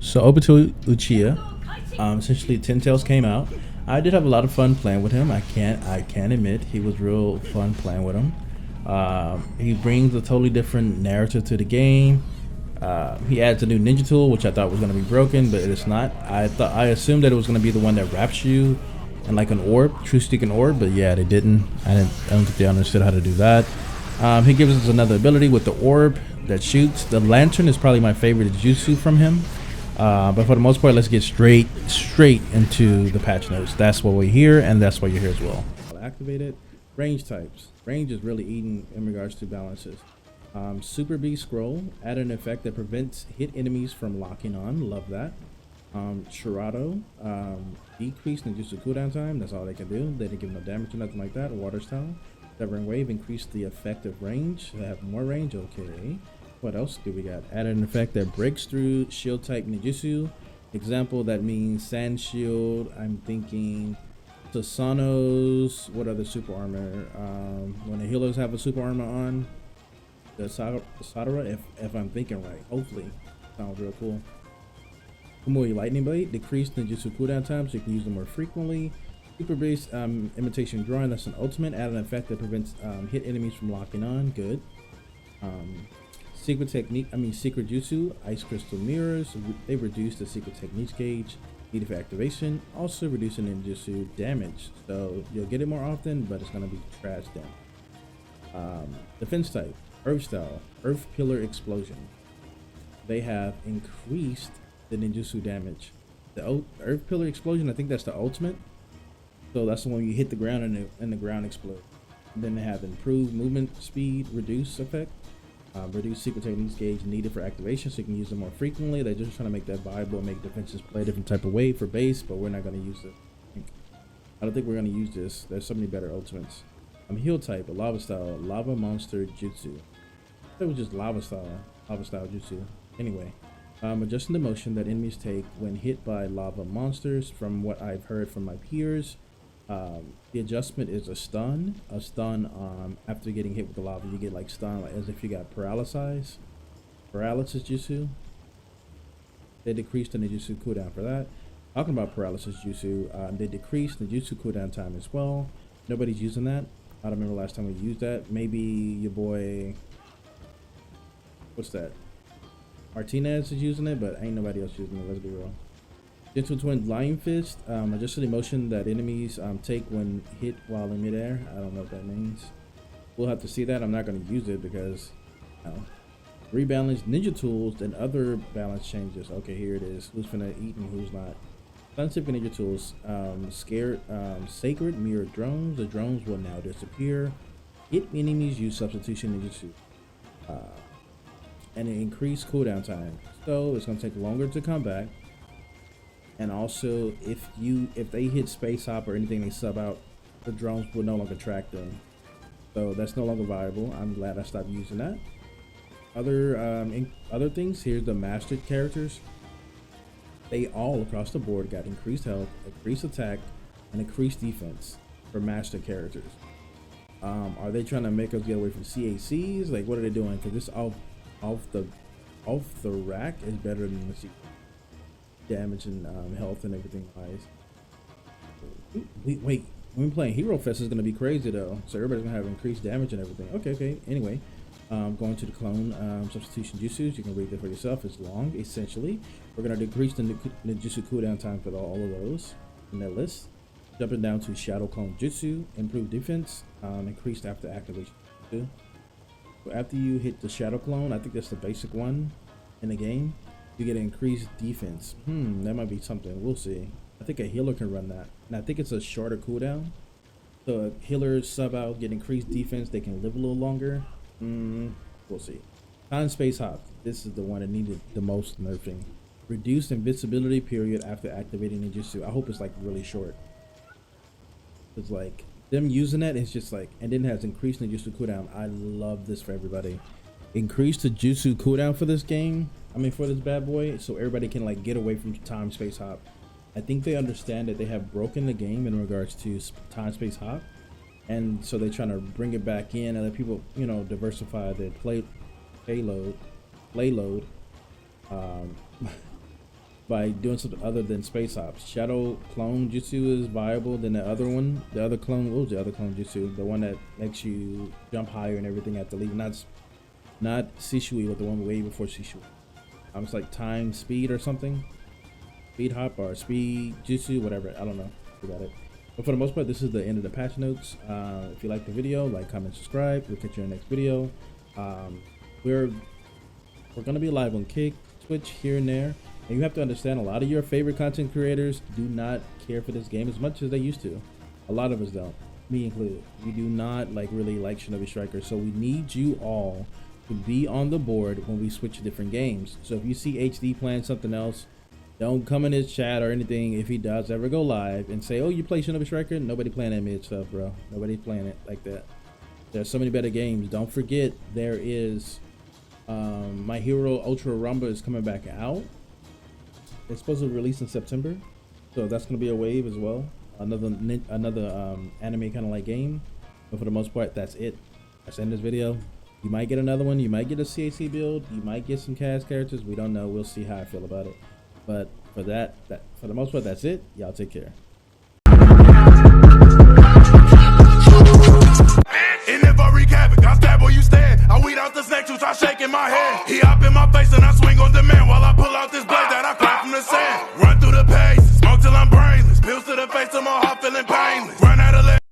So Obito Uchiha, essentially Ten Tails came out. I did have a lot of fun playing with him. I can admit he was real fun playing with him. He brings a totally different narrative to the game. He adds a new ninja tool, which I thought was going to be broken, but it's not. I assumed that it was going to be the one that wraps you in like an orb, true sticking orb, but yeah, they didn't. I don't think they understood how to do that. He gives us another ability with the orb that shoots. The lantern is probably my favorite jutsu from him. But for the most part, let's get straight into the patch notes. That's what we're here, and that's why you're here as well. I'll activate it. Range types. Range is really eating in regards to balances. Super B scroll, add an effect that prevents hit enemies from locking on. Love that. Shirato, decrease ninjutsu cooldown time. That's all they can do. They didn't give no damage or nothing like that. Water style. Severing wave, increase the effective range. They have more range. Okay. What else do we got? Add an effect that breaks through shield type ninjutsu. Example, that means sand shield. I'm thinking Susanos. What other super armor? When the healers have a super armor on, the Sadara, if I'm thinking right. Hopefully. Sounds real cool. Kamui lightning blade, decrease ninjutsu cooldown time so you can use them more frequently. Super base, imitation drawing, that's an ultimate. Add an effect that prevents hit enemies from locking on. Good. Secret jutsu, ice crystal mirrors. They reduce the secret techniques gauge needed for activation. Also reducing ninjutsu damage, so you'll get it more often, but it's gonna be trash damage. Defense type, earth style, earth pillar explosion. They have increased the ninjutsu damage. The earth pillar explosion, I think that's the ultimate. So that's the one you hit the ground and the ground explodes. And then they have improved movement speed, reduce effect. Reduce secret techniques gauge needed for activation so you can use them more frequently. They're just trying to make that viable and make defenses play a different type of way for base, but we're not going to use it. I don't think we're going to use this. There's so many better ultimates. Heal type, a lava style, lava monster jutsu. That was just lava style jutsu. Anyway, adjusting the motion that enemies take when hit by lava monsters. From what I've heard from my peers, the adjustment is a stun. After getting hit with the lava, you get like stun, like as if you got paralysis jutsu. They decreased the ninjutsu cooldown for that. Talking about paralysis jutsu, they decreased the jutsu cooldown time as well. Nobody's using that. I don't remember last time we used that. Maybe your boy, what's that? Martinez is using it, but ain't nobody else using it. Let's be real. Gentle Twin Lion Fist, adjusted the motion that enemies take when hit while in midair. I don't know what that means. We'll have to see that. I'm not going to use it because rebalance ninja tools and other balance changes. Okay, here it is. Who's gonna eat and who's not? Scientific ninja tools. Sacred mirror drones. The drones will now disappear. Hit enemies use substitution ninjutsu. And it increased cooldown time. So it's going to take longer to come back. And also, if they hit space hop or anything they sub out, the drones will no longer track them. So that's no longer viable. I'm glad I stopped using that. Other things, here's the mastered characters. They all across the board got increased health, increased attack, and increased defense for master characters. Are they trying to make us get away from CACs? Like, what are they doing? Because this off the rack is better than the C damage and health and everything wise. Wait, when we're playing Hero Fest is gonna be crazy though. So everybody's gonna have increased damage and everything. Okay. Anyway, going to the clone substitution jutsus. You can read it for yourself. It's long. Essentially, we're gonna decrease the jutsu cooldown time for all of those in that list. Jumping down to Shadow Clone Jutsu, improved defense, increased after activation. So after you hit the Shadow Clone, I think that's the basic one in the game, you get increased defense. That might be something. We'll see. I think a healer can run that, and I think it's a shorter cooldown. So healers sub out, get increased defense. They can live a little longer. We'll see. Time space hop. This is the one that needed the most nerfing. Reduced invincibility period after activating ninjutsu. I hope it's like really short. It's like them using that is just like, and then has increased ninjutsu cooldown. I love this for everybody. Increase the jutsu cooldown for this game. For this bad boy, so everybody can like get away from time space hop. I think they understand that they have broken the game in regards to time space hop, and so they're trying to bring it back in and let people, diversify their playload. by doing something other than space hops. Shadow clone jutsu is viable than the other one. The other clone, what was the other clone jutsu? The one that makes you jump higher and everything at the lead. Not Shishui, but the one way before Shishui. It's like time speed or something. Speed hop or speed jutsu, whatever. I don't know about it. But for the most part, this is the end of the patch notes. If you like the video, like, comment, subscribe. We'll catch you in the next video. We're gonna be live on Kick, Twitch, here and there. And you have to understand, a lot of your favorite content creators do not care for this game as much as they used to. A lot of us don't, me included. We do not really like Shinobi Striker. So we need you all to be on the board when we switch to different games. So if you see HD playing something else, don't come in his chat or anything if he does ever go live and say, oh, you play Shinobi Striker? Nobody playing that mid stuff, bro. Nobody's playing it like that. There's so many better games. Don't forget, there is My Hero Ultra Rumble is coming back out. It's supposed to release in September, so that's going to be a wave as well. Another anime kind of like game. But for the most part, that's it. That's the end of this video. You might get another one. You might get a CAC build. You might get some cast characters. We don't know. We'll see how I feel about it. But for for the most part, that's it. Y'all take care. And if I wreak havoc, I stab where you stand. I weed out the snake to try shaking my head. He hop in my face and I swing on demand while I pull out this blade that I caught from the sand.